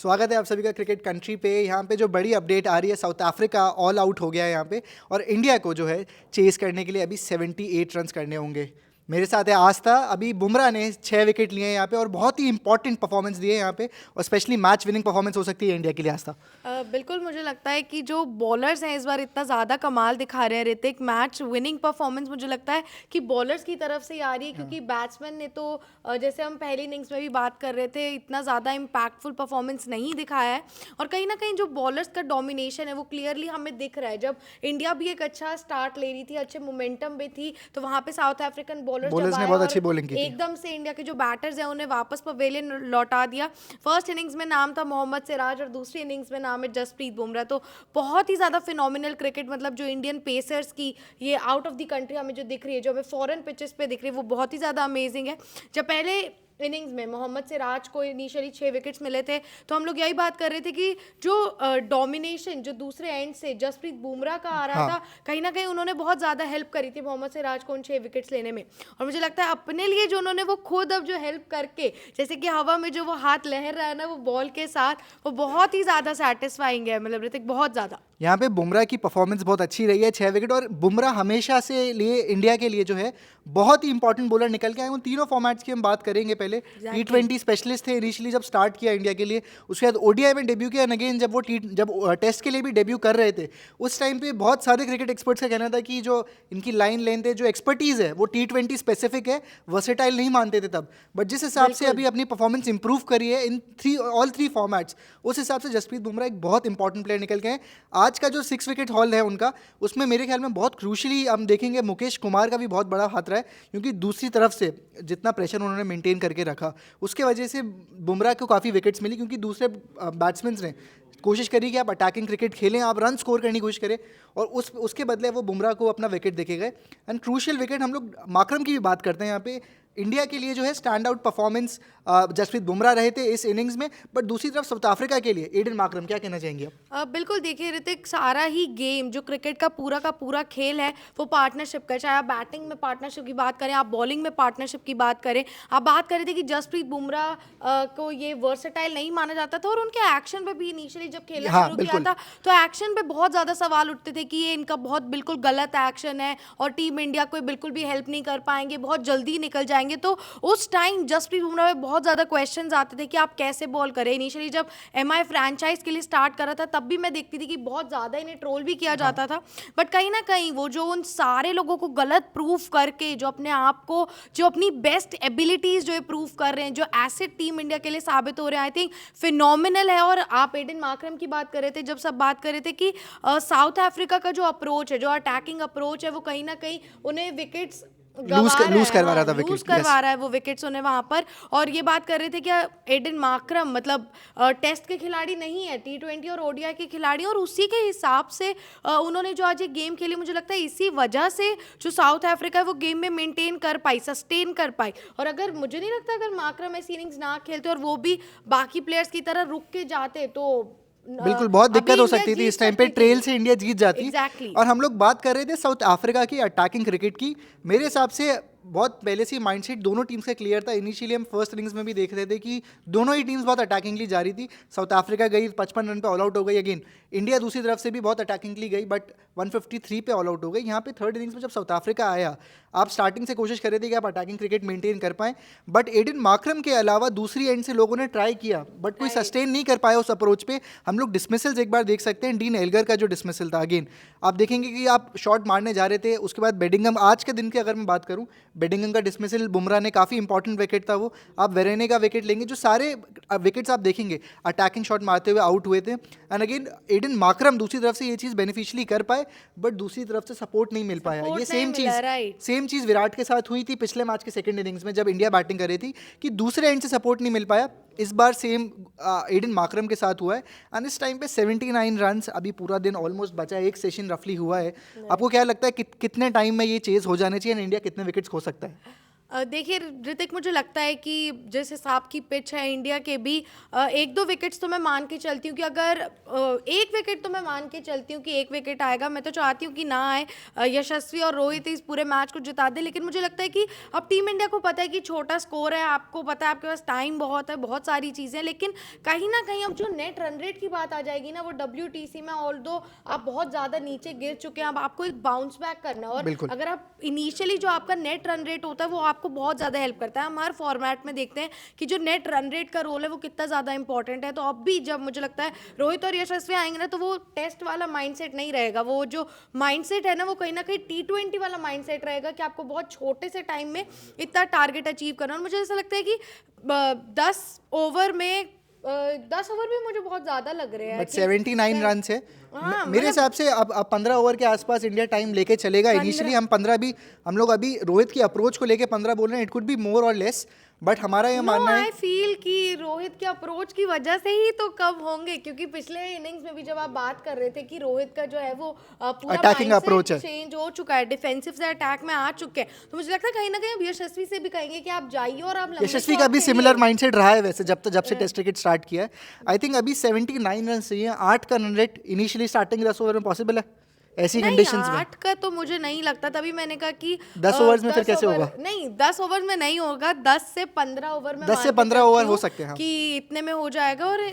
स्वागत है आप सभी का क्रिकेट कंट्री पे। यहाँ पे जो बड़ी अपडेट आ रही है, साउथ अफ्रीका ऑल आउट हो गया है यहाँ पे, और इंडिया को जो है चेस करने के लिए अभी 78 रन्स करने होंगे। मेरे साथ है आस्था। अभी बुमराह ने 6 विकेट लिए हैं यहाँ पे और बहुत ही इंपॉर्टेंट परफॉर्मेंस दिए यहाँ पे, और स्पेशली मैच विनिंग परफॉर्मेंस हो सकती है इंडिया के लिए। आस्था, बिल्कुल मुझे लगता है कि जो बॉलर्स हैं इस बार इतना ज़्यादा कमाल दिखा रहे हैं ऋतिक। मैच विनिंग परफॉर्मेंस मुझे लगता है कि बॉलर्स की तरफ से ही आ रही है, क्योंकि बैट्समैन ने तो जैसे हम पहली इनिंग्स में भी बात कर रहे थे, इतना ज़्यादा इम्पैक्टफुल परफॉर्मेंस नहीं दिखाया है। और कहीं ना कहीं जो बॉलर्स का डोमिनेशन है वो क्लियरली हमें दिख रहा है। जब इंडिया भी एक अच्छा स्टार्ट ले रही थी, अच्छे मोमेंटम में थी, तो वहाँ पे साउथ अफ्रीकन बॉलर्स जब ने आए बहुत और अच्छी बॉलिंग की थी। एकदम से इंडिया के जो बैटर्स हैं उन्हें वापस पवेलियन लौटा दिया। फर्स्ट इनिंग्स में नाम था मोहम्मद सिराज और दूसरी इनिंग्स में नाम है जसप्रीत बुमराह। तो बहुत ही ज़्यादा फिनोमिनल क्रिकेट, मतलब जो इंडियन पेसर्स की ये आउट ऑफ द कंट्री हमें जो दिख रही है, जो हमें फॉरेन पिचेस पे दिख रही है, वो बहुत ही ज़्यादा अमेजिंग है। जब पहले इनिंग्स में मोहम्मद सिराज को इनिशियली 6 विकेट्स मिले थे, तो हम लोग यही बात कर रहे थे कि जो डोमिनेशन जो दूसरे एंड से जसप्रीत बुमराह का आ रहा था, कहीं ना कहीं उन्होंने बहुत ज़्यादा हेल्प करी थी मोहम्मद सिराज को उन 6 विकेट्स लेने में। और मुझे लगता है अपने लिए जो उन्होंने वो खुद अब जो हेल्प करके, जैसे कि हवा में जो वो हाथ लहर रहा है ना वो बॉल के साथ, वो बहुत ही ज़्यादा सेटिस्फाइंग है, मतलब ऋतिक बहुत ज़्यादा। यहाँ पे बुमराह की परफॉर्मेंस बहुत अच्छी रही है, 6 विकेट। और बुमराह हमेशा से लिए इंडिया के लिए जो है बहुत ही इंपॉर्टेंट बॉलर निकल के आए। उन तीनों फॉर्मेट्स की हम बात करेंगे। पहले T20 स्पेशलिस्ट थे इनिशियली जब स्टार्ट किया इंडिया के लिए, उसके बाद ओडीआई में डेब्यू किया। अगेन जब वो जब टेस्ट के लिए भी डेब्यू कर रहे थे, उस टाइम पे बहुत सारे क्रिकेट एक्सपर्ट्स का कहना था कि जो इनकी लाइन लेंथ है, जो एक्सपर्टीज़ है, वो T20 स्पेसिफिक है, वर्सेटाइल नहीं मानते थे तब। बट जिस हिसाब से अभी अपनी परफॉर्मेंस इंप्रूव करी है इन ऑल थ्री फॉर्मेट्स, उस हिसाब से जसप्रीत बुमराह एक बहुत इंपॉर्टेंट प्लेयर निकल के हैं। आज का जो 6 विकेट हॉल है उनका, उसमें मेरे ख्याल में बहुत क्रूशली हम देखेंगे मुकेश कुमार का भी बहुत बड़ा हाथ रहा है, क्योंकि दूसरी तरफ से जितना प्रेशर उन्होंने मेंटेन करके रखा, उसके वजह से बुमराह को काफ़ी विकेट्स मिली। क्योंकि दूसरे बैट्समैन ने कोशिश करी कि आप अटैकिंग क्रिकेट खेलें, आप रन स्कोर करने की कोशिश करें, और उसके बदले वो बुमराह को अपना विकेट देके गए। एंड क्रूशियल विकेट हम लोग माकरम की भी बात करते हैं यहाँ पे। इंडिया के लिए जो है stand out performance Jasprit Bumrah रहे थे इस इनिंग्स में, बट दूसरी तरफ साउथ अफ्रीका के लिए एडन माकरम, क्या कहना चाहेंगे आप? बिल्कुल, देखिए ऋतिक, सारा ही गेम जो क्रिकेट का पूरा खेल है वो पार्टनरशिप का, चाहे आप बैटिंग में पार्टनरशिप की बात करें, आप बॉलिंग में पार्टनरशिप की बात करें। आप बात कर रहे थे कि जसप्रीत बुमराह को ये वर्सेटाइल नहीं माना जाता था, और उनके एक्शन पे भी इनिशियली जब खेलना शुरू किया था तो एक्शन पे बहुत ज़्यादा सवाल उठते थे कि ये इनका बहुत बिल्कुल गलत एक्शन है और टीम इंडिया को बिल्कुल भी हेल्प नहीं कर पाएंगे, बहुत जल्दी निकल जाएंगे। तो उस टाइम जसप्रीत बुमराह में बहुत ज़्यादा क्वेश्चंस आते थे कि आप कैसे बॉल करें। इनिशियली जब एमआई फ्रैंचाइज के लिए स्टार्ट करा था, तब भी मैं देखती थी कि बहुत ज़्यादा इन्हें ट्रोल भी किया जाता था। बट कहीं ना कहीं वो जो उन सारे लोगों को गलत प्रूफ करके, जो अपने आप को, जो अपनी बेस्ट एबिलिटीज़ जो प्रूव कर रहे हैं, जो एसेट टीम इंडिया के लिए साबित हो रहे हैं, आई थिंक फिनोमिनल है। और आप एडन माकरम की बात कर रहे थे, जब सब बात कर रहे थे कि साउथ अफ्रीका का जो अप्रोच है, जो अटैकिंग अप्रोच है, वो कहीं ना कहीं उन्हें विकेट्स लूज करवा रहा था लूज विकेट, करवा रहा है वो विकेट्स उन्हें वहां पर। और ये बात कर रहे थे कि एडन माकरम मतलब टेस्ट के खिलाड़ी नहीं है, T20 और ओडीआई के खिलाड़ी, और उसी के हिसाब से उन्होंने जो आज ये गेम खेली, मुझे लगता है इसी वजह से जो साउथ अफ्रीका है वो गेम में मेंटेन कर पाई, सस्टेन कर पाई। और अगर मुझे नहीं लगता अगर माकरम ऐसी इनिंग्स ना खेलते और वो भी बाकी प्लेयर्स की तरह रुक के जाते, तो बिल्कुल बहुत दिक्कत हो सकती थी। इस टाइम पे ट्रेल से इंडिया जीत जाती। Exactly. और हम लोग बात कर रहे थे साउथ अफ्रीका की अटैकिंग क्रिकेट की। मेरे हिसाब से बहुत पहले से माइंडसेट दोनों टीम्स का क्लियर था। इनिशियली हम फर्स्ट इनिंग्स में भी देख रहे थे कि दोनों ही टीम्स बहुत अटैकिंगली जा रही थी। साउथ अफ्रीका गई 55 रन पे ऑल आउट हो गई। अगेन इंडिया दूसरी तरफ से भी बहुत अटैकिंगली गई, बट 153 पे ऑल आउट हो गई। यहाँ पे थर्ड इनिंग्स में जब साउथ अफ्रीका आया, आप स्टार्टिंग से कोशिश कर रहे थे कि आप अटैकिंग क्रिकेट मेंटेन कर पाएं, बट एडन माकरम के अलावा दूसरी एंड से लोगों ने ट्राई किया, बट कोई सस्टेन नहीं कर पाया उस अप्रोच पे। हम लोग डिसमिसल्स एक बार देख सकते हैं। डीन एल्गर का जो डिसमिसल था, अगेन आप देखेंगे कि आप शॉट मारने जा रहे थे, उसके बाद बेडिंगम, आज के दिन की अगर मैं बात करूँ, बेडिंगम का डिसमिसल बुमराह ने काफ़ी इंपॉर्टेंट विकेट था वो। आप वेरेने का विकेट लेंगे, जो सारे विकेट्स आप देखेंगे अटैकिंग शॉट मारते हुए आउट हुए थे। एंड अगेन एडन माकरम दूसरी तरफ से ये चीज़ बेनिफिशियली कर पाए, बट दूसरी तरफ से सपोर्ट नहीं मिल पाया। ये सेम चीज़ विराट के साथ हुई थी पिछले मैच के सेकंड इनिंग्स में जब इंडिया बैटिंग कर रही थी, कि दूसरे एंड से सपोर्ट नहीं मिल पाया। इस बार सेम एडन माकरम के साथ हुआ है। एंड इस टाइम पे 79 रन्स, अभी पूरा दिन ऑलमोस्ट बचा है, एक सेशन रफली हुआ है। आपको क्या लगता है कितने टाइम में ये चेज हो जाने चाहिए, इंडिया कितने विकेट्स खो सकता है? देखिए ऋतिक, मुझे लगता है कि जिस हिसाब की पिच है इंडिया के भी, एक दो विकेट्स तो मैं मान के चलती हूँ कि अगर एक विकेट तो मैं मान के चलती हूँ कि एक विकेट आएगा। मैं तो चाहती हूँ कि ना आए, यशस्वी और रोहित इस पूरे मैच को जिता दे। लेकिन मुझे लगता है कि अब टीम इंडिया को पता है कि छोटा स्कोर है, आपको पता है आपके पास टाइम बहुत है, बहुत सारी चीज़ें, लेकिन कहीं ना कहीं अब जो नेट रन रेट की बात आ जाएगी ना, वो WTC में ऑल्दो आप बहुत ज़्यादा नीचे गिर चुके हैं, अब आपको एक बाउंस बैक करना है। और बिल्कुल। अगर आप इनिशियली जो आपका नेट रन रेट होता है वो आपको बहुत ज़्यादा हेल्प करता है। हम हर फॉर्मेट में देखते हैं कि जो नेट रन रेट का रोल है वो कितना ज़्यादा इंपॉर्टेंट है। तो अब भी जब मुझे लगता है रोहित और यशस्वी आएंगे ना, तो वो टेस्ट वाला माइंडसेट नहीं रहेगा, वो जो माइंडसेट है ना वो कहीं ना कहीं T20 वाला माइंडसेट रहेगा कि आपको बहुत छोटे से टाइम में इतना टारगेट अचीव करना। और मुझे ऐसा लगता है कि 10 ओवर में 10 ओवर भी मुझे बहुत ज़्यादा लग रहे हैं बट 79 रन है। हाँ, मेरे हिसाब से अब 15 ओवर के आसपास इंडिया टाइम लेके चलेगा। इनिशियली हम लोग अभी रोहित की अप्रोच को लेके 15 बोल रहे हैं, इट कुड बी मोर और लेस, बट हमारा ये मानना है आई फील कि रोहित के अप्रोच की वजह से ही तो कब होंगे, क्योंकि पिछले इनिंग्स में भी जब आप बात कर रहे थे कि रोहित का जो है वो पूरा Attacking approach है। चेंज हो चुका है, डिफेंसिव से अटैक में आ चुके हैं, तो मुझे लगता है कहीं ना कहीं अब यशस्वी से भी कहेंगे कि आप जाइए और आप लंबे यशस्वी शॉट का भी खेलिए। सिमिलर माइंडसेट रहा है वैसे, जब से टेस्ट क्रिकेट स्टार्ट किया है। आई थिंक अभी 79 रन चाहिए, 8 का run rate initially starting 10 over में पॉसिबल है ऐसी नहीं, कंडीशंस में? 8 का तो मुझे नहीं लगता, तभी मैंने कहा कि 10 ओवर्स में फिर 10 कैसे ओवर- होगा? नहीं, 10 ओवर में नहीं होगा, 10 से 15 ओवर में 10 से मान के 15 चलती ओवर हो हूँ सकते हैं, हाँ। कि इतने में हो जाएगा। और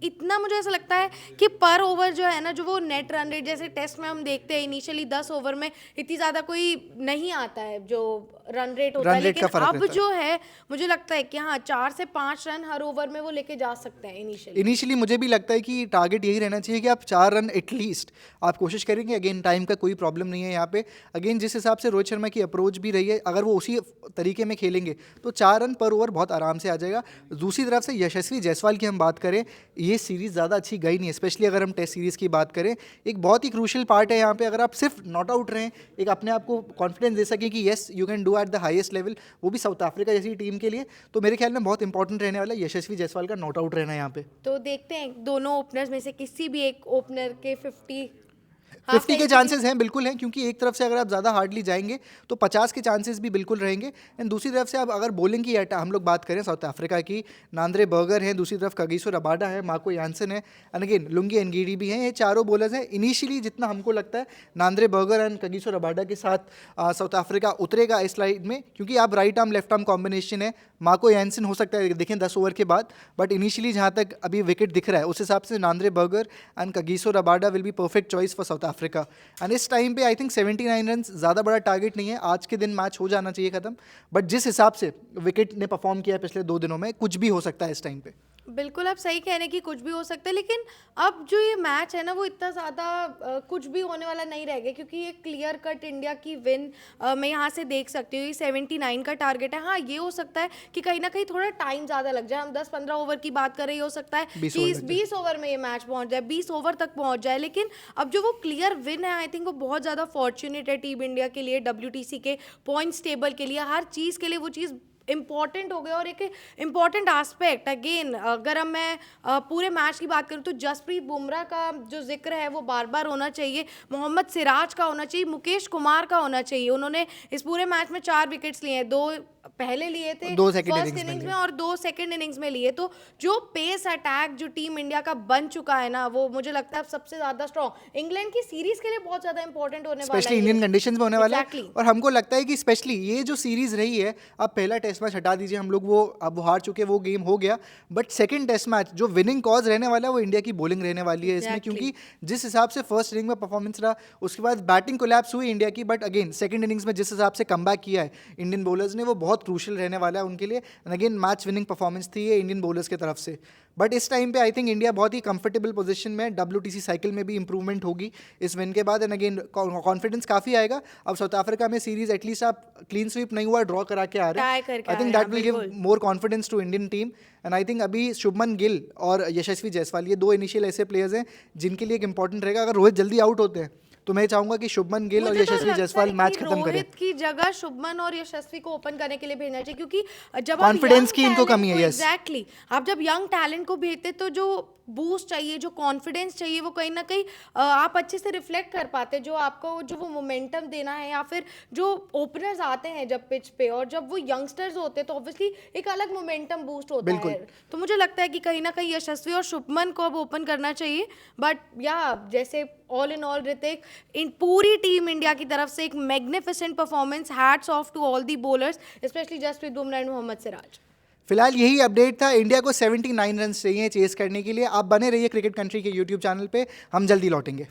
इतना मुझे ऐसा लगता है कि पर ओवर जो है ना, जो वो नेट रन रेट जैसे टेस्ट में हम देखते हैं इनिशियली 10 ओवर में इतनी ज़्यादा कोई नहीं आता है जो रन रेट होता है, रन रेट का लेकिन फर्क अब रहता है। जो है मुझे लगता है कि हाँ 4 से 5 रन हर ओवर में वो लेके जा सकते हैं इनिशियली। इनिशियली मुझे भी लगता है कि टारगेट यही रहना चाहिए कि आप 4 रन एटलीस्ट आप कोशिश करेंगे। अगेन टाइम का कोई प्रॉब्लम नहीं है यहाँ पे। अगेन जिस हिसाब से रोहित शर्मा की अप्रोच भी रही है, अगर वो उसी तरीके में खेलेंगे तो 4 रन पर ओवर बहुत आराम से आ जाएगा। दूसरी तरफ से यशस्वी जायसवाल की हम बात करें, ये सीरीज़ ज़्यादा अच्छी गई नहीं, स्पेशली अगर हम टेस्ट सीरीज़ की बात करें। एक बहुत ही क्रूशियल पार्ट है यहाँ पे, अगर आप सिर्फ नॉट आउट रहें, एक अपने आप को कॉन्फिडेंस दे सकें कि yes you can do at the highest level, वो भी साउथ अफ्रीका जैसी टीम के लिए, तो मेरे ख्याल में बहुत इंपॉर्टेंट रहने वाला है यशस्वी जायसवाल का नॉट आउट रहना यहाँ पे। तो देखते हैं दोनों ओपनर्स में से किसी भी एक ओपनर के 50 50 के चांसेस हैं, बिल्कुल हैं, क्योंकि एक तरफ से अगर आप ज़्यादा हार्डली जाएंगे तो 50 के चांसेस भी बिल्कुल रहेंगे। एंड दूसरी तरफ से अब अगर बॉलिंग की हम लोग बात करें साउथ अफ्रीका की, नांद्रे बर्गर हैं, दूसरी तरफ कगिसो रबाडा है, मार्को यानसन है, एंड अगेन लुंगी एनगीडी भी हैं। ये चारों बॉलर्स हैं। इनिशियली जितना हमको लगता है Nandre Burger and Kagiso Rabada के साथ साउथ अफ्रीका उतरेगा इस लाइड में, क्योंकि आप right arm left arm combination है। मार्को यानसन हो सकता है देखें 10 ओवर के बाद, बट इनिशियली जहाँ तक अभी विकेट दिख रहा है उस हिसाब से Nandre Burger and Kagiso Rabada will be perfect choice for south Africa. And इस टाइम पे आई थिंक 79 रन ज़्यादा बड़ा टारगेट नहीं है, आज के दिन मैच हो जाना चाहिए खत्म। बट जिस हिसाब से विकेट ने परफॉर्म किया है पिछले 2 दिनों में, कुछ भी हो सकता है इस टाइम पे। बिल्कुल आप सही कह रहे हैं कि कुछ भी हो सकता है, लेकिन अब जो ये मैच है ना वो इतना ज़्यादा कुछ भी होने वाला नहीं रहेगा, क्योंकि ये क्लियर कट इंडिया की विन मैं यहाँ से देख सकती हूँ। ये 79 का टारगेट है। हाँ, ये हो सकता है कि कहीं ना कहीं थोड़ा टाइम ज़्यादा लग जाए, हम 10-15 ओवर की बात कर रहे हैं, हो सकता है 20 कि ओवर इस लग 20 ओवर में ये मैच पहुँच जाए, 20 ओवर तक पहुँच जाए। लेकिन अब जो वो क्लियर विन है, आई थिंक वो बहुत ज़्यादा फॉर्चुनेट है टीम इंडिया के लिए, WTC के पॉइंट्स टेबल के लिए, हर चीज़ के लिए वो चीज़ इम्पॉर्टेंट हो गया। और एक इम्पॉर्टेंट एस्पेक्ट अगेन, अगर हम मैं पूरे मैच की बात करूँ तो जसप्रीत बुमराह का जो जिक्र है वो बार बार होना चाहिए, मोहम्मद सिराज का होना चाहिए, मुकेश कुमार का होना चाहिए। उन्होंने इस पूरे मैच में 4 विकेट्स लिए हैं, 2 पहले लिए थे 2 सेकंड फर्स्ट इनिंग्स इनिंग्स में और 2 सेकंड इनिंग्स में लिए। तो जो पेस अटैक जो टीम इंडिया का बन चुका है ना, वो मुझे लगता है अब सबसे ज़्यादा स्ट्रॉन्ग इंग्लैंड की सीरीज के लिए बहुत ज़्यादा इंपॉर्टेंट होने वाला है, स्पेशली इंडियन कंडीशंस में होने वाला है। Exactly. और हमको लगता है कि स्पेशली ये जो सीरीज रही है, अब पहला टेस्ट मैच हटा दीजिए, हम लोग वो अब वो हार चुके, वो गेम हो गया, बट सेकंड टेस्ट मैच जो विनिंग कॉज रहने वाला है वो इंडिया की बॉलिंग रहने वाली है इसमें। Exactly. क्योंकि जिस हिसाब से फर्स्ट इनिंग में परफॉर्मेंस रहा, उसके बाद बैटिंग कोलैप्स हुई इंडिया की, बट अगेन सेकंड इनिंग्स में जिस हिसाब से कमबैक किया है इंडियन बॉलर्स ने, वो बहुत क्रूशियल रहने वाला है उनके लिए। And again match winning performance थी ये इंडियन बॉलर्स की तरफ से। बट इस टाइम पे आई थिंक इंडिया बहुत ही कंफर्टेबल पोजीशन में, WTC साइकिल में भी इंप्रूवमेंट होगी इस विन के बाद। एंड अगेन कॉन्फिडेंस काफ़ी आएगा। अब साउथ अफ्रीका में सीरीज एटलीस्ट आप क्लीन स्वीप नहीं हुआ, ड्रॉ करा के आ रहे हैं, I think that will give more confidence to Indian team. And I think अभी शुभमन गिल और यशस्वी जायसवाल ये 2 इनिशियल ऐसे प्लेयर्स हैं जिनके लिए एक इंपॉर्टेंट रहेगा। अगर रोहित जल्दी आउट होते हैं तो मैं चाहूंगा कि शुभमन गिल और यशस्वी जायसवाल मैच खत्म करें। रोहित की जगह शुभमन और यशस्वी को ओपन करने के लिए भेजना चाहिए, क्योंकि जब कॉन्फिडेंस की इनको कमी है। एग्जैक्टली, आप जब यंग टैलेंट को भेजते तो जो बूस्ट चाहिए, जो कॉन्फिडेंस चाहिए, वो कहीं ना कहीं आप अच्छे से रिफ्लेक्ट कर पाते, जो आपको जो वो मोमेंटम देना है, या फिर जो ओपनर्स आते हैं जब पिच पे और जब वो यंगस्टर्स होते हैं तो ऑब्वियसली एक अलग मोमेंटम बूस्ट होता बिल्कुल। है। तो मुझे लगता है कि कहीं ना कहीं यशस्वी और शुभमन को अब ओपन करना चाहिए। बट या जैसे ऑल इन ऑल ऋतिक, इन पूरी टीम इंडिया की तरफ से एक magnificent performance, hats off to all the bowlers, specially Jasprit Bumrah and Mohammed Siraj. फिलहाल यही अपडेट था। इंडिया को 79 रन चाहिए चेस करने के लिए। आप बने रहिए क्रिकेट कंट्री के यूट्यूब चैनल पे, हम जल्दी लौटेंगे।